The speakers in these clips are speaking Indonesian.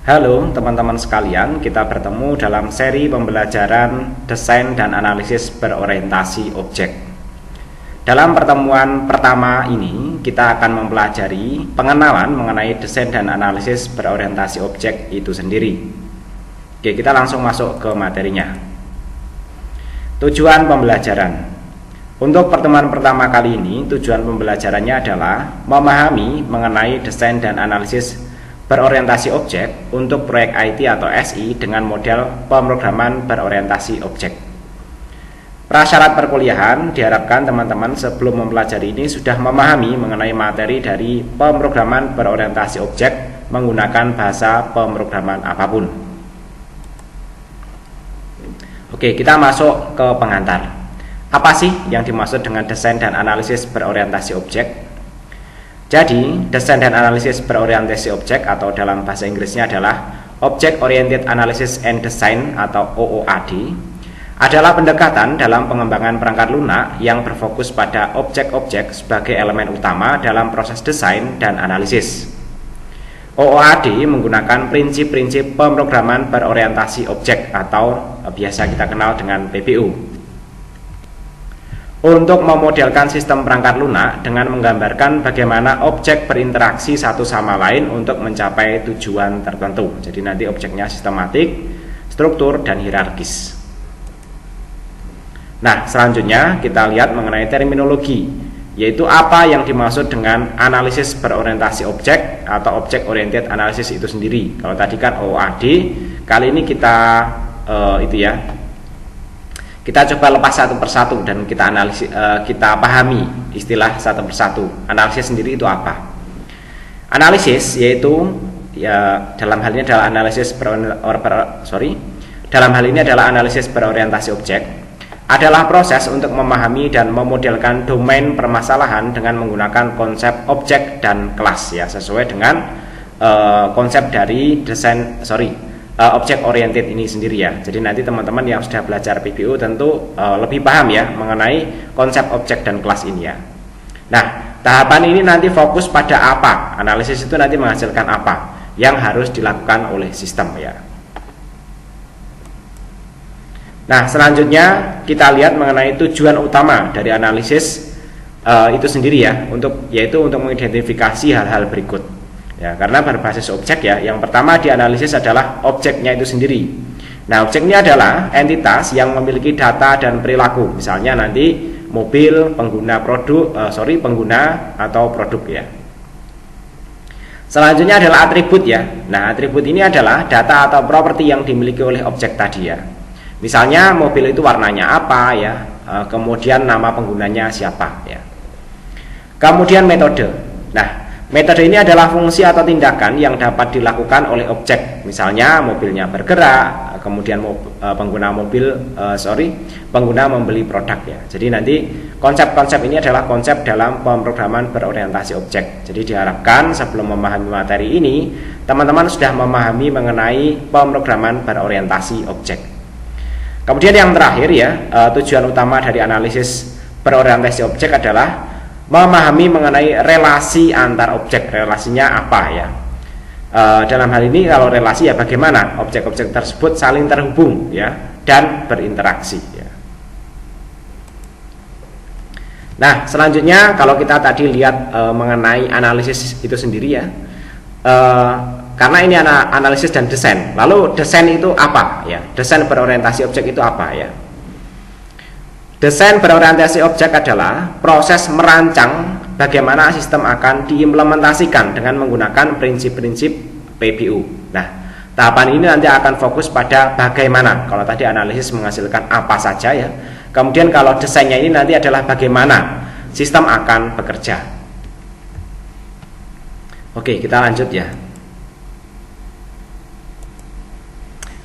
Halo teman-teman sekalian, kita bertemu dalam seri pembelajaran desain dan analisis berorientasi objek. Dalam pertemuan pertama ini, kita akan mempelajari pengenalan mengenai desain dan analisis berorientasi objek itu sendiri. Oke, kita langsung masuk ke materinya. Tujuan pembelajaran. Untuk pertemuan pertama kali ini, tujuan pembelajarannya adalah memahami mengenai desain dan analisis berorientasi objek untuk proyek IT atau SI dengan model pemrograman berorientasi objek. Prasyarat perkuliahan diharapkan teman-teman sebelum mempelajari ini sudah memahami mengenai materi dari pemrograman berorientasi objek menggunakan bahasa pemrograman apapun. Oke, kita masuk ke pengantar. Apa sih yang dimaksud dengan desain dan analisis berorientasi objek? Jadi, desain dan analisis berorientasi objek atau dalam bahasa Inggrisnya adalah Object Oriented Analysis and Design atau OOAD adalah pendekatan dalam pengembangan perangkat lunak yang berfokus pada objek-objek sebagai elemen utama dalam proses desain dan analisis. OOAD menggunakan prinsip-prinsip pemrograman berorientasi objek atau biasa kita kenal dengan PBO. Untuk memodelkan sistem perangkat lunak dengan menggambarkan bagaimana objek berinteraksi satu sama lain untuk mencapai tujuan tertentu. Jadi nanti objeknya sistematik, struktur, dan hierarkis. Nah, selanjutnya kita lihat mengenai terminologi, yaitu apa yang dimaksud dengan analisis berorientasi objek atau object oriented analysis itu sendiri. Kalau tadi kan OOAD, kali ini kita kita coba lepas satu persatu dan kita analisis, kita pahami istilah satu persatu. Analisis sendiri itu apa? Analisis yaitu dalam hal ini adalah analisis berorientasi objek adalah proses untuk memahami dan memodelkan domain permasalahan dengan menggunakan konsep objek dan kelas sesuai dengan konsep dari object oriented ini sendiri ya. Jadi nanti teman-teman yang sudah belajar PBO tentu lebih paham ya mengenai konsep objek dan kelas ini ya. Nah, tahapan ini nanti fokus pada apa? Analisis itu nanti menghasilkan apa yang harus dilakukan oleh sistem ya. Nah, selanjutnya kita lihat mengenai tujuan utama dari analisis itu sendiri ya, yaitu untuk mengidentifikasi hal-hal berikut. Ya, karena berbasis objek ya. Yang pertama dianalisis adalah objeknya itu sendiri. Nah, objeknya adalah entitas yang memiliki data dan perilaku. Misalnya nanti mobil, pengguna atau produk ya. Selanjutnya adalah atribut ya. Nah, atribut ini adalah data atau properti yang dimiliki oleh objek tadi ya. Misalnya mobil itu warnanya apa ya. Kemudian nama penggunanya siapa ya. Kemudian metode. Nah, metode ini adalah fungsi atau tindakan yang dapat dilakukan oleh objek. Misalnya mobilnya bergerak, kemudian pengguna membeli produk ya. Jadi nanti konsep-konsep ini adalah konsep dalam pemrograman berorientasi objek. Jadi diharapkan sebelum memahami materi ini, teman-teman sudah memahami mengenai pemrograman berorientasi objek. Kemudian yang terakhir ya, tujuan utama dari analisis berorientasi objek adalah memahami mengenai relasi antar objek. Relasinya apa ya? Dalam hal ini kalau relasi ya bagaimana objek-objek tersebut saling terhubung ya dan berinteraksi ya. Nah, selanjutnya kalau kita tadi lihat mengenai analisis itu sendiri ya, karena ini analisis dan desain. Lalu desain itu apa ya? Desain berorientasi objek itu apa ya? Desain berorientasi objek adalah proses merancang bagaimana sistem akan diimplementasikan dengan menggunakan prinsip-prinsip PBO. Nah, tahapan ini nanti akan fokus pada bagaimana. Kalau tadi analisis menghasilkan apa saja ya. Kemudian kalau desainnya ini nanti adalah bagaimana sistem akan bekerja. Oke, kita lanjut ya.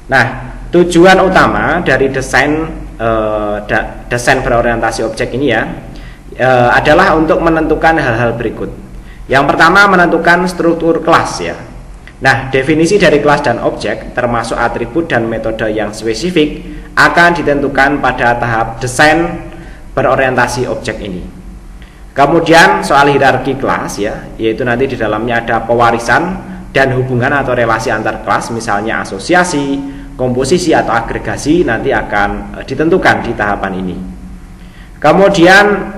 Nah, tujuan utama dari desain berorientasi objek ini ya adalah untuk menentukan hal-hal berikut. Yang pertama, menentukan struktur kelas ya. Nah, definisi dari kelas dan objek termasuk atribut dan metode yang spesifik akan ditentukan pada tahap desain berorientasi objek ini. Kemudian soal hierarki kelas ya, yaitu nanti di dalamnya ada pewarisan, dan hubungan atau relasi antar kelas, misalnya asosiasi, komposisi atau agregasi, nanti akan ditentukan di tahapan ini. Kemudian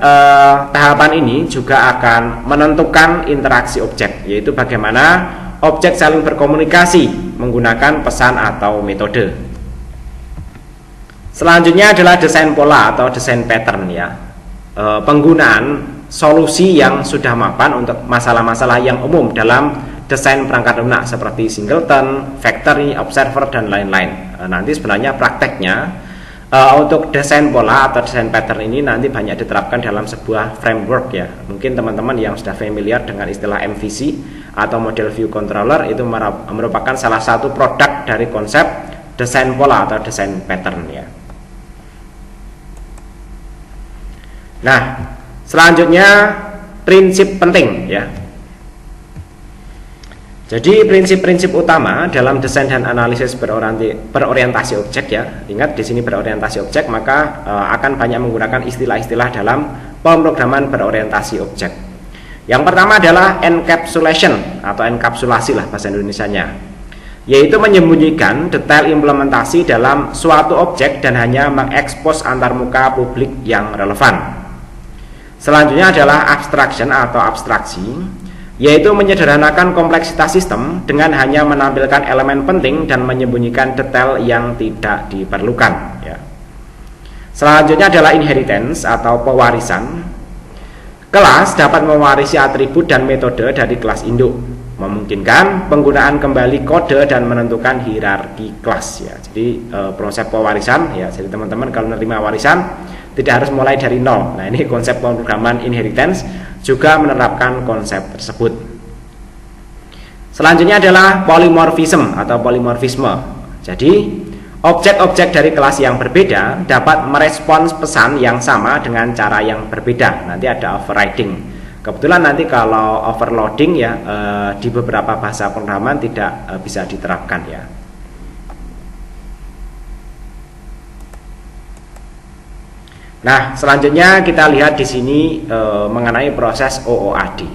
tahapan ini juga akan menentukan interaksi objek, yaitu bagaimana objek saling berkomunikasi menggunakan pesan atau metode. Selanjutnya adalah desain pola atau desain pattern ya. Penggunaan solusi yang sudah mapan untuk masalah-masalah yang umum dalam desain perangkat lunak seperti singleton, factory, observer, dan lain-lain. Nanti sebenarnya prakteknya untuk desain pola atau desain pattern ini nanti banyak diterapkan dalam sebuah framework ya. Mungkin teman-teman yang sudah familiar dengan istilah MVC atau Model View Controller itu merupakan salah satu produk dari konsep desain pola atau desain pattern ya. Nah, selanjutnya prinsip penting ya. Jadi prinsip-prinsip utama dalam desain dan analisis berorientasi objek ya. Ingat di sini berorientasi objek, maka akan banyak menggunakan istilah-istilah dalam pemrograman berorientasi objek. Yang pertama adalah encapsulation atau enkapsulasi lah bahasa Indonesianya, yaitu menyembunyikan detail implementasi dalam suatu objek dan hanya mengekspos antarmuka publik yang relevan. Selanjutnya adalah abstraction atau abstraksi, yaitu menyederhanakan kompleksitas sistem dengan hanya menampilkan elemen penting dan menyembunyikan detail yang tidak diperlukan ya. Selanjutnya adalah inheritance atau pewarisan. Kelas dapat mewarisi atribut dan metode dari kelas induk, memungkinkan penggunaan kembali kode dan menentukan hierarki kelas ya. Jadi proses pewarisan ya. Jadi teman-teman kalau menerima warisan tidak harus mulai dari nol. Nah, ini konsep pemrograman inheritance juga menerapkan konsep tersebut. Selanjutnya adalah polymorphism atau polimorfisme. Jadi, objek-objek dari kelas yang berbeda dapat merespons pesan yang sama dengan cara yang berbeda. Nanti ada overriding. Kebetulan nanti kalau overloading ya di beberapa bahasa pemrograman tidak bisa diterapkan ya. Nah, selanjutnya kita lihat di sini mengenai proses OOAD.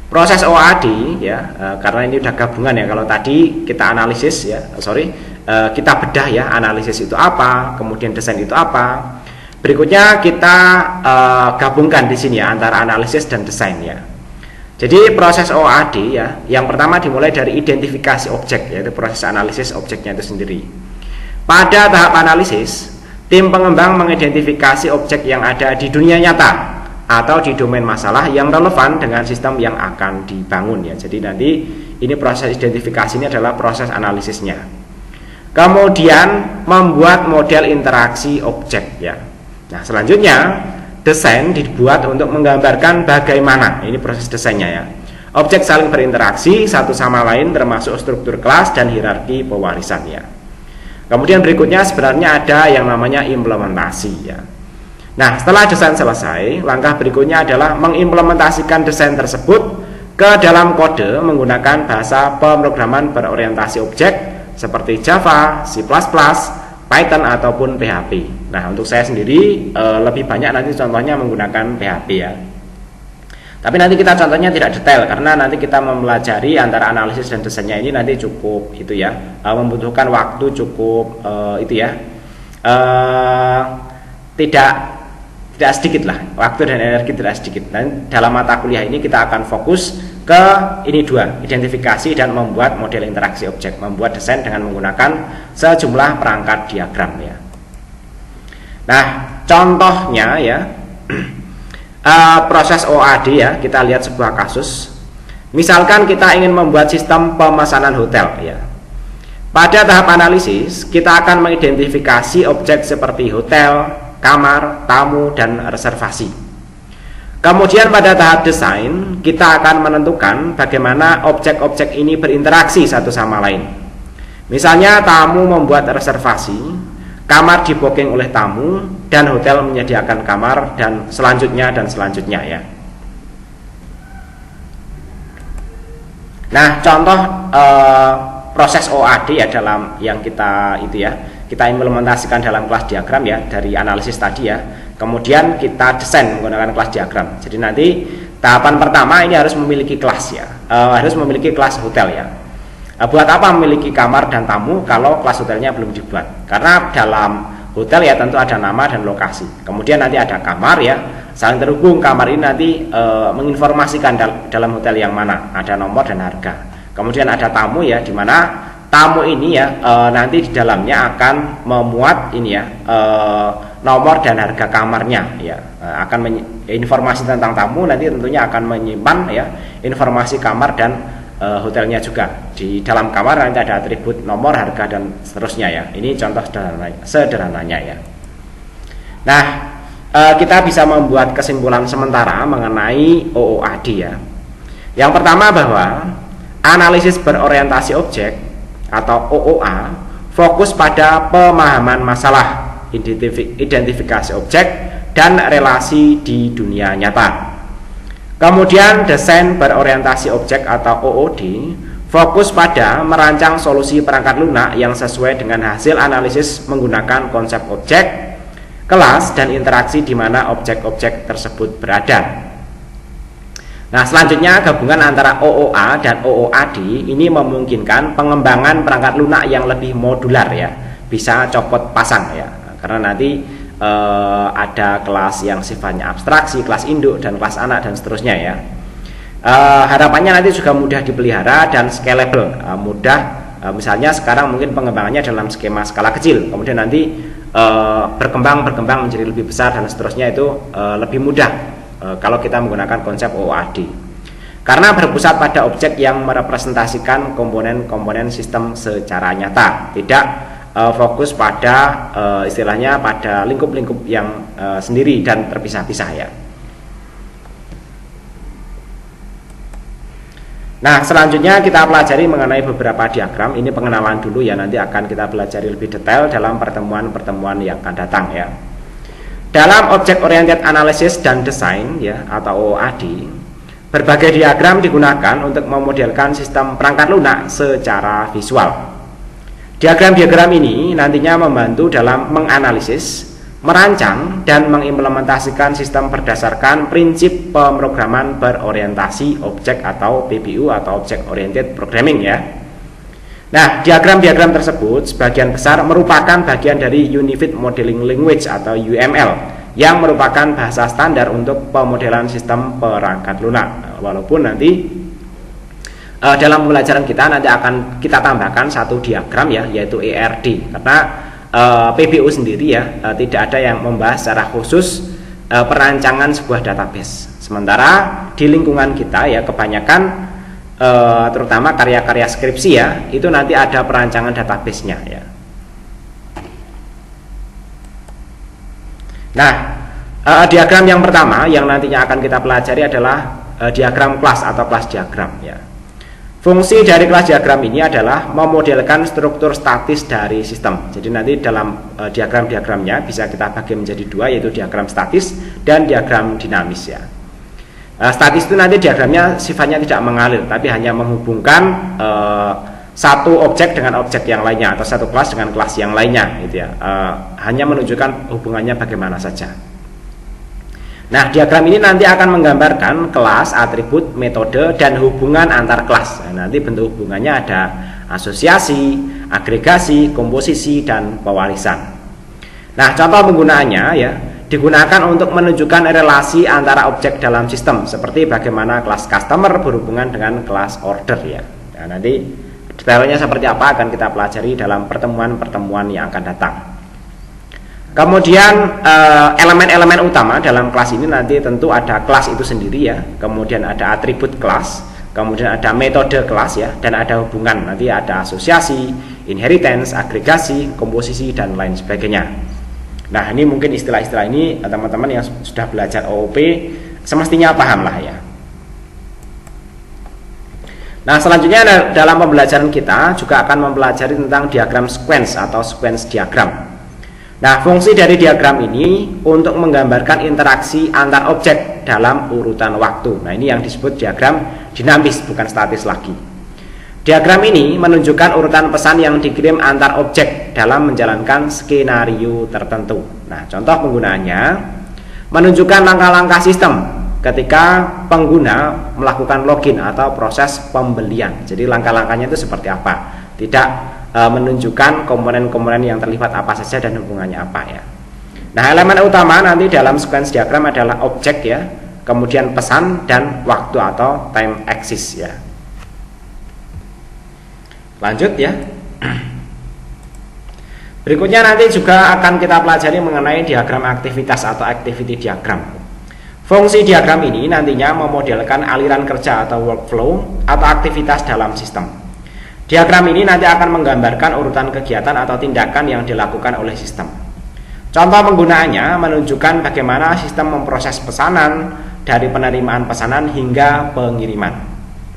Proses OOAD ya, karena ini udah gabungan ya. Kalau tadi kita analisis ya, kita bedah ya, analisis itu apa, kemudian desain itu apa. Berikutnya kita gabungkan di sini ya antara analisis dan desain ya. Jadi proses OOAD ya, yang pertama dimulai dari identifikasi objek, yaitu proses analisis objeknya itu sendiri. Pada tahap analisis, tim pengembang mengidentifikasi objek yang ada di dunia nyata atau di domain masalah yang relevan dengan sistem yang akan dibangun ya. Jadi nanti ini proses identifikasi ini adalah proses analisisnya. Kemudian membuat model interaksi objek ya. Nah, selanjutnya desain dibuat untuk menggambarkan bagaimana ini proses desainnya ya. Objek saling berinteraksi satu sama lain termasuk struktur kelas dan hierarki pewarisan ya. Kemudian berikutnya sebenarnya ada yang namanya implementasi ya. Nah, setelah desain selesai, langkah berikutnya adalah mengimplementasikan desain tersebut ke dalam kode menggunakan bahasa pemrograman berorientasi objek seperti Java, C++, Python ataupun PHP. Nah, untuk saya sendiri lebih banyak nanti contohnya menggunakan PHP ya. Tapi nanti kita contohnya tidak detail karena nanti kita mempelajari antara analisis dan desainnya ini nanti cukup itu ya, membutuhkan waktu cukup itu ya, tidak sedikit lah, waktu dan energi tidak sedikit. Dan dalam mata kuliah ini kita akan fokus ke ini dua, identifikasi dan membuat model interaksi objek, membuat desain dengan menggunakan sejumlah perangkat diagram ya. Nah, contohnya ya. Proses OOAD ya, kita lihat sebuah kasus. Misalkan kita ingin membuat sistem pemesanan hotel ya. Pada tahap analisis, kita akan mengidentifikasi objek seperti hotel, kamar, tamu, dan reservasi. Kemudian pada tahap desain, kita akan menentukan bagaimana objek-objek ini berinteraksi satu sama lain. Misalnya tamu membuat reservasi, kamar di-booking oleh tamu, dan hotel menyediakan kamar, dan selanjutnya ya. Nah, contoh proses OOAD ya dalam yang kita itu ya, kita implementasikan dalam kelas diagram ya dari analisis tadi ya. Kemudian kita desain menggunakan kelas diagram. Jadi nanti Tahapan pertama ini harus memiliki kelas ya, harus memiliki kelas hotel ya. Buat apa memiliki kamar dan tamu kalau kelas hotelnya belum dibuat? Karena dalam hotel ya tentu ada nama dan lokasi. Kemudian nanti ada kamar ya, saling terhubung. Kamar ini nanti menginformasikan dalam hotel yang mana, ada nomor dan harga. Kemudian ada tamu ya, di mana tamu ini ya nanti di dalamnya akan memuat ini ya nomor dan harga kamarnya ya, akan informasi tentang tamu nanti tentunya akan menyimpan ya informasi kamar dan hotelnya juga. Di dalam kamar nanti ada atribut nomor, harga dan seterusnya ya. Ini contoh sederhananya ya. Nah, kita bisa membuat kesimpulan sementara mengenai OOAD ya. Yang pertama bahwa analisis berorientasi objek atau OOA fokus pada pemahaman masalah, identifikasi objek dan relasi di dunia nyata. Kemudian desain berorientasi objek atau OOD fokus pada merancang solusi perangkat lunak yang sesuai dengan hasil analisis menggunakan konsep objek, kelas, dan interaksi di mana objek-objek tersebut berada. Nah, selanjutnya gabungan antara OOA dan OOAD ini memungkinkan pengembangan perangkat lunak yang lebih modular ya, bisa copot pasang ya, karena nanti ada kelas yang sifatnya abstraksi, kelas induk dan kelas anak dan seterusnya ya. Harapannya nanti juga mudah dipelihara dan scalable, misalnya sekarang mungkin pengembangannya dalam skema skala kecil, kemudian nanti berkembang menjadi lebih besar dan seterusnya, itu lebih mudah kalau kita menggunakan konsep OOAD, karena berpusat pada objek yang merepresentasikan komponen-komponen sistem secara nyata, tidak fokus pada istilahnya pada lingkup-lingkup yang sendiri dan terpisah-pisah ya. Nah, selanjutnya kita pelajari mengenai beberapa diagram. Ini pengenalan dulu ya, nanti akan kita pelajari lebih detail dalam pertemuan-pertemuan yang akan datang ya. Dalam Object Oriented Analysis dan Design ya, atau OOAD, berbagai diagram digunakan untuk memodelkan sistem perangkat lunak secara visual. Diagram-diagram ini nantinya membantu dalam menganalisis, merancang, dan mengimplementasikan sistem berdasarkan prinsip pemrograman berorientasi objek atau PBU atau Object Oriented Programming ya. Nah, diagram-diagram tersebut sebagian besar merupakan bagian dari Unified Modeling Language atau UML, yang merupakan bahasa standar untuk pemodelan sistem perangkat lunak. Walaupun nanti dalam pembelajaran kita nanti akan kita tambahkan satu diagram ya, yaitu ERD, karena PBU sendiri ya tidak ada yang membahas secara khusus perancangan sebuah database. Sementara di lingkungan kita ya kebanyakan terutama karya-karya skripsi ya, itu nanti ada perancangan database-nya ya. Nah, diagram yang pertama yang nantinya akan kita pelajari adalah diagram kelas atau kelas diagram ya. Fungsi dari kelas diagram ini adalah memodelkan struktur statis dari sistem. Jadi nanti dalam diagram-diagramnya bisa kita bagi menjadi dua, yaitu diagram statis dan diagram dinamis ya. Statis itu nanti diagramnya sifatnya tidak mengalir, tapi hanya menghubungkan satu objek dengan objek yang lainnya, atau satu kelas dengan kelas yang lainnya gitu ya. Hanya menunjukkan hubungannya bagaimana saja. Nah, diagram ini nanti akan menggambarkan kelas, atribut, metode, dan hubungan antar kelas. Nah, nanti bentuk hubungannya ada asosiasi, agregasi, komposisi, dan pewarisan. Nah, contoh penggunaannya ya, digunakan untuk menunjukkan relasi antara objek dalam sistem, seperti bagaimana kelas customer berhubungan dengan kelas order ya. Nah, nanti detailnya seperti apa akan kita pelajari dalam pertemuan-pertemuan yang akan datang. Kemudian elemen-elemen utama dalam kelas ini nanti tentu ada kelas itu sendiri ya, kemudian ada atribut kelas, kemudian ada metode kelas ya, dan ada hubungan, nanti ada asosiasi, inheritance, agregasi, komposisi, dan lain sebagainya. Nah, ini mungkin istilah-istilah ini teman-teman yang sudah belajar OOP semestinya paham lah ya. Nah, selanjutnya dalam pembelajaran kita juga akan mempelajari tentang diagram sequence atau sequence diagram. Nah, fungsi dari diagram ini untuk menggambarkan interaksi antar objek dalam urutan waktu. Nah, ini yang disebut diagram dinamis, bukan statis lagi. Diagram ini menunjukkan urutan pesan yang dikirim antar objek dalam menjalankan skenario tertentu. Nah, contoh penggunaannya menunjukkan langkah-langkah sistem ketika pengguna melakukan login atau proses pembelian. Jadi langkah-langkahnya itu seperti apa, tidak menunjukkan komponen-komponen yang terlibat apa saja dan hubungannya apa ya. Nah, elemen utama nanti dalam sequence diagram adalah objek ya, kemudian pesan dan waktu atau time axis ya. Lanjut ya. Berikutnya nanti juga akan kita pelajari mengenai diagram aktivitas atau activity diagram. Fungsi diagram ini nantinya memodelkan aliran kerja atau workflow atau aktivitas dalam sistem. Diagram ini nanti akan menggambarkan urutan kegiatan atau tindakan yang dilakukan oleh sistem. Contoh penggunaannya menunjukkan bagaimana sistem memproses pesanan dari penerimaan pesanan hingga pengiriman.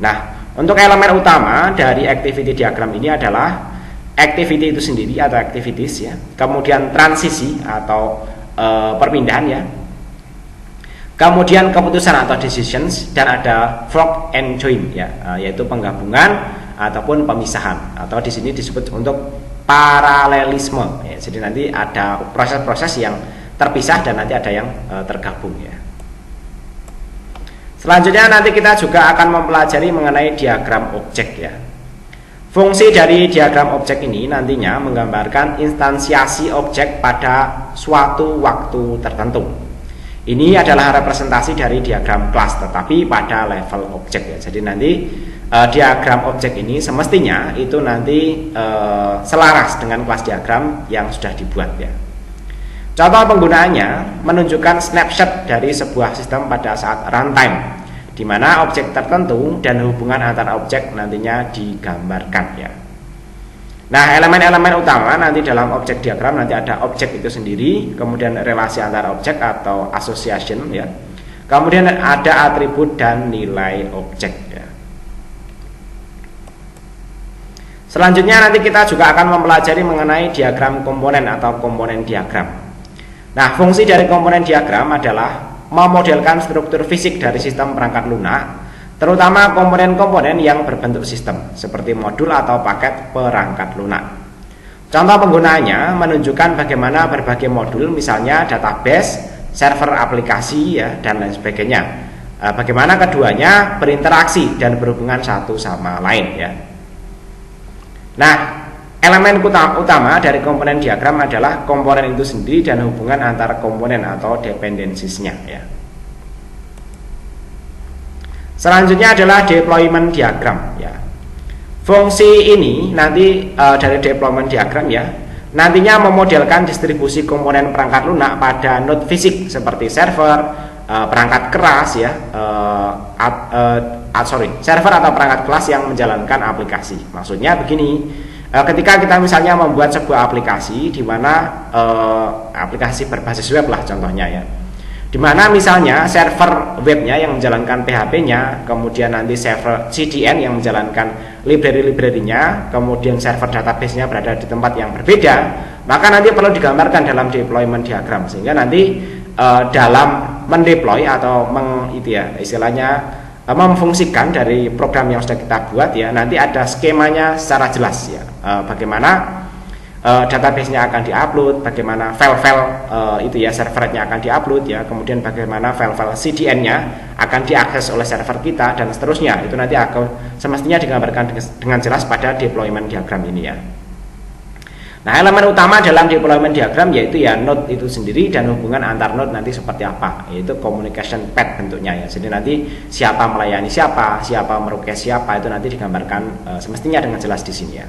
Nah, untuk elemen utama dari activity diagram ini adalah activity itu sendiri atau activities ya, kemudian transisi atau perpindahan ya, kemudian keputusan atau decisions, dan ada fork and join ya, yaitu penggabungan ataupun pemisahan, atau di sini disebut untuk paralelisme ya. Jadi nanti ada proses-proses yang terpisah dan nanti ada yang tergabung ya. Selanjutnya nanti kita juga akan mempelajari mengenai diagram objek ya. Fungsi dari diagram objek ini nantinya menggambarkan instansiasi objek pada suatu waktu tertentu. Ini adalah representasi dari diagram kelas tetapi pada level objek ya. Jadi nanti diagram objek ini semestinya itu nanti selaras dengan kelas diagram yang sudah dibuat ya. Contoh penggunaannya menunjukkan snapshot dari sebuah sistem pada saat runtime, di mana objek tertentu dan hubungan antara objek nantinya digambarkan ya. Nah, elemen-elemen utama nanti dalam objek diagram nanti ada objek itu sendiri, kemudian relasi antara objek atau association ya. Kemudian ada atribut dan nilai objek ya. Selanjutnya nanti kita juga akan mempelajari mengenai diagram komponen atau komponen diagram. Nah, fungsi dari komponen diagram adalah memodelkan struktur fisik dari sistem perangkat lunak, terutama komponen-komponen yang berbentuk sistem seperti modul atau paket perangkat lunak. Contoh penggunaannya menunjukkan bagaimana berbagai modul, misalnya database, server aplikasi ya, dan lain sebagainya, bagaimana keduanya berinteraksi dan berhubungan satu sama lain ya. Nah, elemen utama dari komponen diagram adalah komponen itu sendiri dan hubungan antar komponen atau dependensiesnya ya. Selanjutnya adalah deployment diagram ya. Fungsi ini nanti dari deployment diagram ya, nantinya memodelkan distribusi komponen perangkat lunak pada node fisik seperti server, perangkat keras ya, server atau perangkat kelas yang menjalankan aplikasi. Maksudnya begini, ketika kita misalnya membuat sebuah aplikasi di mana aplikasi berbasis web lah contohnya ya, di mana misalnya server webnya yang menjalankan PHP-nya, kemudian nanti server CDN yang menjalankan library-library-nya, kemudian server database-nya berada di tempat yang berbeda, maka nanti perlu digambarkan dalam deployment diagram, sehingga nanti dalam mendeploy atau istilahnya memfungsikan dari program yang sudah kita buat ya, nanti ada skemanya secara jelas ya, bagaimana database-nya akan diupload, bagaimana file-file itu ya, servernya akan diupload ya, kemudian bagaimana file-file CDN-nya akan diakses oleh server kita dan seterusnya. Itu nanti akan semestinya digambarkan dengan jelas pada deployment diagram ini ya. Nah, elemen utama dalam deployment diagram yaitu ya node itu sendiri dan hubungan antar node nanti seperti apa, yaitu communication path bentuknya ya. Jadi nanti siapa melayani siapa, siapa merequest siapa, itu nanti digambarkan semestinya dengan jelas di sini ya.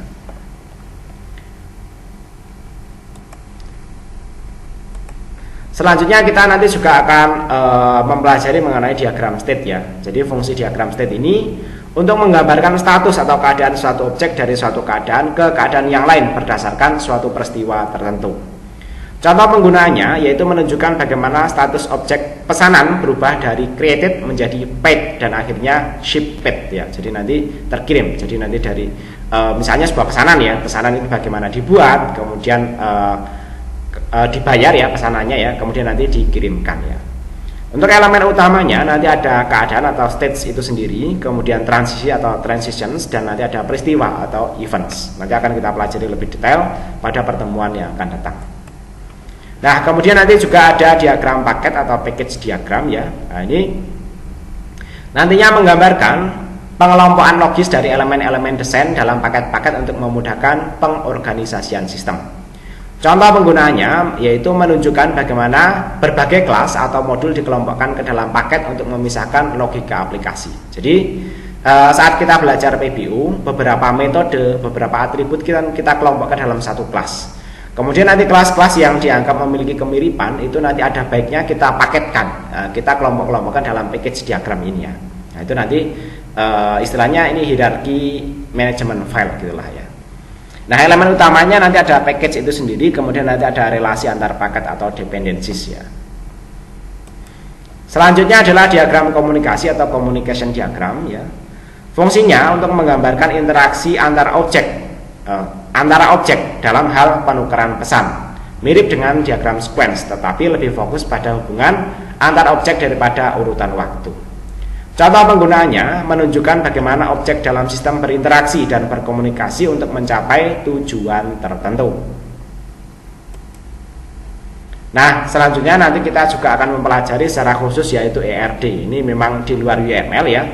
Selanjutnya kita nanti juga akan mempelajari mengenai diagram state ya. Jadi fungsi diagram state ini untuk menggambarkan status atau keadaan suatu objek dari suatu keadaan ke keadaan yang lain berdasarkan suatu peristiwa tertentu. Contoh penggunaannya yaitu menunjukkan bagaimana status objek pesanan berubah dari created menjadi paid dan akhirnya shipped ya. Jadi nanti terkirim. Jadi nanti dari misalnya sebuah pesanan ya, pesanan itu bagaimana dibuat, kemudian dibayar ya pesanannya ya, kemudian nanti dikirimkan ya. Untuk elemen utamanya nanti ada keadaan atau states itu sendiri, kemudian transisi atau transitions, dan nanti ada peristiwa atau events. Nanti akan kita pelajari lebih detail pada pertemuan yang akan datang. Nah, kemudian nanti juga ada diagram paket atau package diagram ya. Nah, ini Nantinya menggambarkan pengelompokan logis dari elemen-elemen desain dalam paket-paket untuk memudahkan pengorganisasian sistem. Contoh penggunaannya yaitu menunjukkan bagaimana berbagai kelas atau modul dikelompokkan ke dalam paket untuk memisahkan logika aplikasi. Jadi saat kita belajar PBU, beberapa metode, beberapa atribut kita kelompokkan dalam satu kelas. Kemudian nanti kelas-kelas yang dianggap memiliki kemiripan itu nanti ada baiknya kita paketkan, kita kelompok-kelompokkan dalam package diagram ini ya. Nah itu nanti istilahnya ini hierarki manajemen file gitulah ya. Nah elemen utamanya nanti ada package itu sendiri, kemudian nanti ada relasi antar paket atau dependencies ya. Selanjutnya adalah diagram komunikasi atau communication diagram ya. Fungsinya untuk menggambarkan interaksi antara objek dalam hal penukaran pesan. Mirip dengan diagram sequence, tetapi lebih fokus pada hubungan antar objek daripada urutan waktu. Contoh penggunaannya menunjukkan bagaimana objek dalam sistem berinteraksi dan berkomunikasi untuk mencapai tujuan tertentu. Nah, selanjutnya nanti kita juga akan mempelajari secara khusus yaitu ERD. Ini memang di luar UML ya.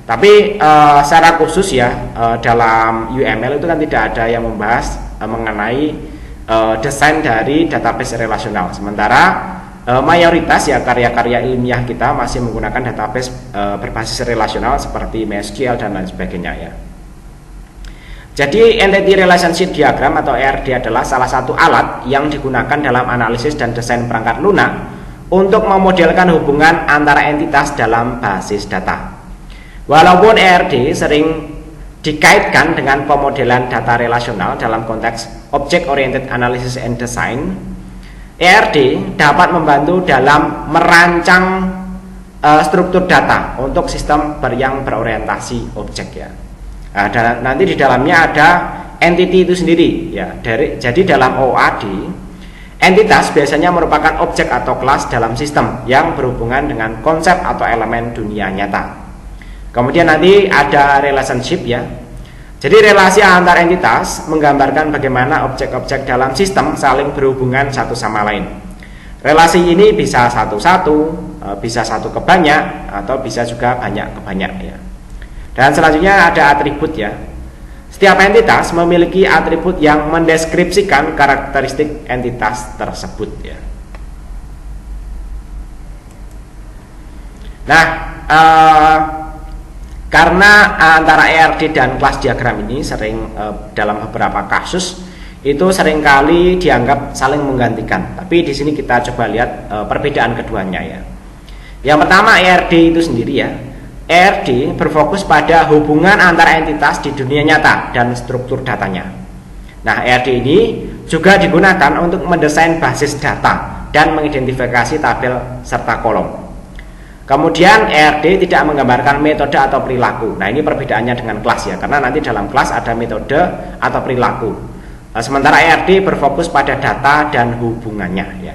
Tapi secara khusus ya dalam UML itu kan tidak ada yang membahas mengenai desain dari database relasional. Sementara mayoritas ya karya-karya ilmiah kita masih menggunakan database berbasis relasional seperti MySQL dan lain sebagainya ya. Jadi Entity Relationship Diagram atau ERD adalah salah satu alat yang digunakan dalam analisis dan desain perangkat lunak untuk memodelkan hubungan antara entitas dalam basis data. Walaupun ERD sering dikaitkan dengan pemodelan data relasional dalam konteks Object Oriented Analysis and Design, ERD dapat membantu dalam merancang struktur data untuk sistem yang berorientasi objek ya. Nah, dan nanti di dalamnya ada entity itu sendiri ya. Jadi dalam OAD, entitas biasanya merupakan objek atau kelas dalam sistem yang berhubungan dengan konsep atau elemen dunia nyata. Kemudian nanti ada relationship ya. Jadi relasi antar entitas menggambarkan bagaimana objek-objek dalam sistem saling berhubungan satu sama lain. Relasi ini bisa satu-satu, bisa satu ke banyak, atau bisa juga banyak ke banyak ya. Dan selanjutnya ada atribut ya. Setiap entitas memiliki atribut yang mendeskripsikan karakteristik entitas tersebut ya. Nah, karena antara ERD dan kelas diagram ini sering dalam beberapa kasus itu seringkali dianggap saling menggantikan. Tapi di sini kita coba lihat perbedaan keduanya ya. Yang pertama ERD itu sendiri ya. ERD berfokus pada hubungan antara entitas di dunia nyata dan struktur datanya. Nah, ERD ini juga digunakan untuk mendesain basis data dan mengidentifikasi tabel serta kolom. Kemudian ERD tidak menggambarkan metode atau perilaku. Nah ini perbedaannya dengan kelas ya, karena nanti dalam kelas ada metode atau perilaku. Sementara ERD berfokus pada data dan hubungannya ya.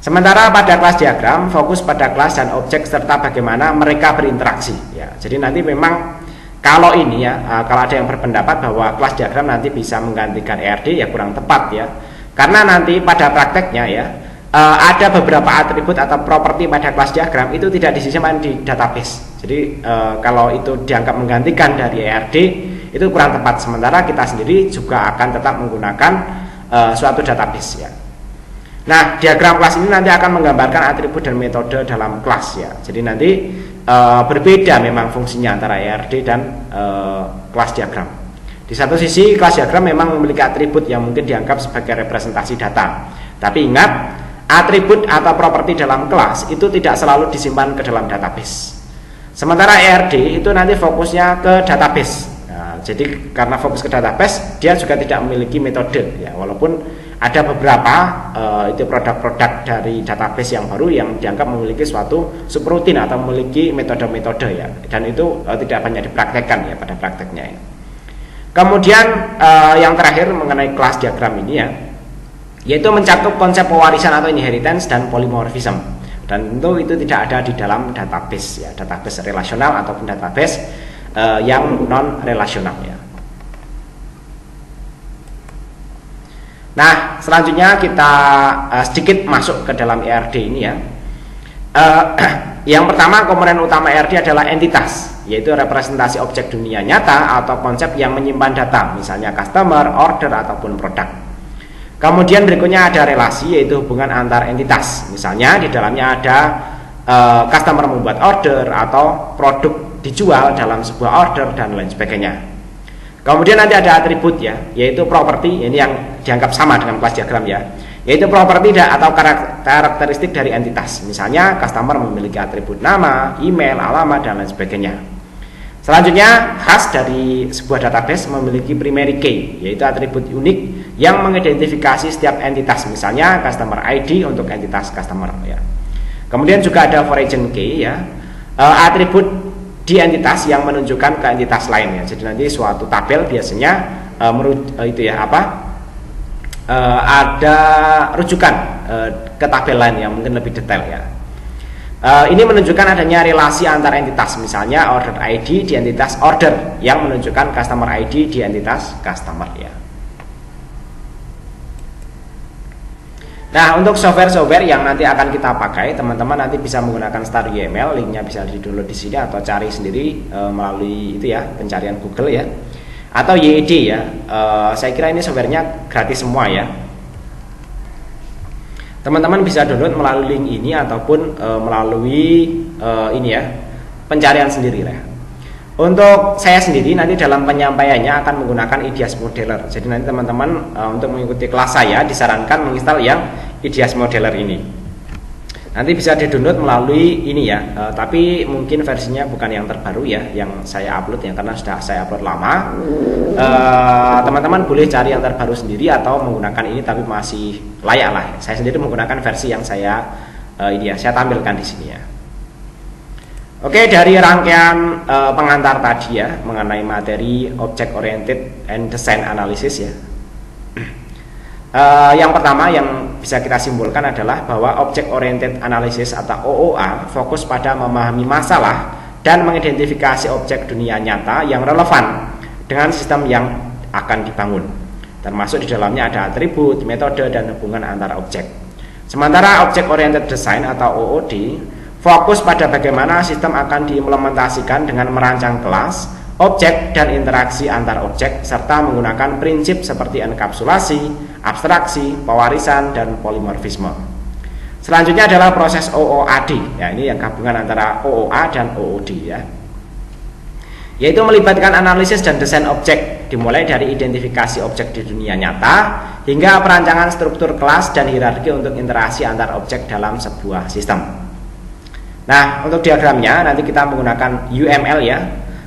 Sementara pada kelas diagram fokus pada kelas dan objek serta bagaimana mereka berinteraksi ya. Jadi nanti memang kalau ini ya, kalau ada yang berpendapat bahwa kelas diagram nanti bisa menggantikan ERD ya kurang tepat ya. Karena nanti pada prakteknya ya ada beberapa atribut atau properti pada kelas diagram itu tidak disimpan di database. Jadi kalau itu dianggap menggantikan dari ERD itu kurang tepat. Sementara kita sendiri juga akan tetap menggunakan suatu database ya. Nah, diagram kelas ini nanti akan menggambarkan atribut dan metode dalam kelas ya. Jadi nanti berbeda memang fungsinya antara ERD dan kelas diagram. Di satu sisi kelas diagram memang memiliki atribut yang mungkin dianggap sebagai representasi data. Tapi ingat, atribut atau properti dalam kelas itu tidak selalu disimpan ke dalam database. Sementara ERD itu nanti fokusnya ke database. Nah, jadi karena fokus ke database, dia juga tidak memiliki metode ya. Walaupun ada beberapa itu produk-produk dari database yang baru yang dianggap memiliki suatu subroutine atau memiliki metode-metode ya. Dan itu tidak banyak dipraktekkan ya pada prakteknya ya. Kemudian yang terakhir mengenai kelas diagram ini ya, yaitu mencakup konsep pewarisan atau inheritance dan polymorphism. Dan tentu itu tidak ada di dalam database ya, database relasional ataupun database yang non relasional ya. Nah, selanjutnya kita sedikit masuk ke dalam ERD ini ya. Yang pertama, komponen utama ERD adalah entitas, yaitu representasi objek dunia nyata atau konsep yang menyimpan data, misalnya customer, order, ataupun produk. Kemudian berikutnya ada relasi, yaitu hubungan antar entitas. Misalnya di dalamnya ada customer membuat order atau produk dijual dalam sebuah order dan lain sebagainya. Kemudian nanti ada atribut ya, yaitu properti, ini yang dianggap sama dengan kelas diagram ya, yaitu properti atau karakteristik dari entitas. Misalnya customer memiliki atribut nama, email, alamat, dan lain sebagainya. Selanjutnya, khas dari sebuah database memiliki primary key, yaitu atribut unik yang mengidentifikasi setiap entitas. Misalnya customer ID untuk entitas customer ya. Kemudian juga ada foreign key ya, atribut di entitas yang menunjukkan ke entitas lain ya. Jadi nanti suatu tabel biasanya ada rujukan ke tabel lain yang mungkin lebih detail ya. Ini menunjukkan adanya relasi antar entitas, misalnya order ID di entitas order yang menunjukkan customer ID di entitas customer ya. Nah, untuk software-software yang nanti akan kita pakai, teman-teman nanti bisa menggunakan Star UML, linknya bisa di-download di sini atau cari sendiri melalui itu ya, pencarian Google ya. Atau YED ya, saya kira ini softwarenya gratis semua ya. Teman-teman bisa download melalui link ini ataupun melalui ini ya, pencarian sendiri lah. Untuk saya sendiri nanti dalam penyampaiannya akan menggunakan IDEAS Modeler. Jadi nanti teman-teman untuk mengikuti kelas saya disarankan menginstal yang IDEAS Modeler ini. Nanti bisa di-download melalui ini ya, tapi mungkin versinya bukan yang terbaru ya, yang saya upload ya, karena sudah saya upload lama. Teman-teman boleh cari yang terbaru sendiri atau menggunakan ini, tapi masih layak lah. Saya sendiri menggunakan versi yang saya saya tampilkan di sini ya. Oke, dari rangkaian pengantar tadi ya mengenai materi Object Oriented and Design Analysis ya. Yang pertama yang bisa kita simpulkan adalah bahwa Object Oriented Analysis atau OOA fokus pada memahami masalah dan mengidentifikasi objek dunia nyata yang relevan dengan sistem yang akan dibangun. Termasuk di dalamnya ada atribut, metode, dan hubungan antar objek. Sementara Object Oriented Design atau OOD fokus pada bagaimana sistem akan diimplementasikan dengan merancang kelas, objek, dan interaksi antar objek, serta menggunakan prinsip seperti enkapsulasi, abstraksi, pewarisan, dan polimorfisme. Selanjutnya adalah proses OOAD, ya, ini yang gabungan antara OOA dan OOD ya, yaitu melibatkan analisis dan desain objek, dimulai dari identifikasi objek di dunia nyata hingga perancangan struktur kelas dan hierarki untuk interaksi antar objek dalam sebuah sistem. Nah, untuk diagramnya nanti kita menggunakan UML ya,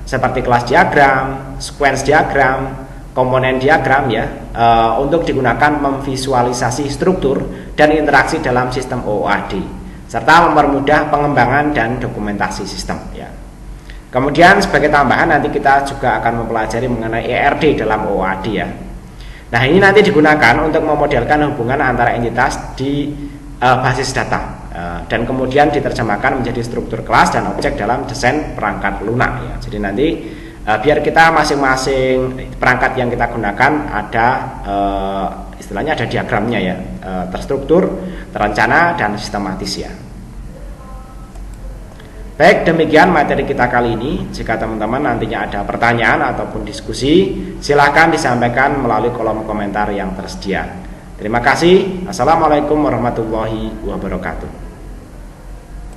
seperti kelas diagram, sequence diagram, komponen diagram ya, untuk digunakan memvisualisasi struktur dan interaksi dalam sistem OOAD, serta mempermudah pengembangan dan dokumentasi sistem ya. Kemudian sebagai tambahan nanti kita juga akan mempelajari mengenai ERD dalam OOAD ya. Nah, ini nanti digunakan untuk memodelkan hubungan antara entitas di basis data. Dan kemudian diterjemahkan menjadi struktur kelas dan objek dalam desain perangkat lunak ya. Jadi nanti biar kita masing-masing perangkat yang kita gunakan ada istilahnya ada diagramnya ya, terstruktur, terencana, dan sistematis ya. Baik, demikian materi kita kali ini. Jika teman-teman nantinya ada pertanyaan ataupun diskusi, silahkan disampaikan melalui kolom komentar yang tersedia. Terima kasih. Assalamualaikum warahmatullahi wabarakatuh.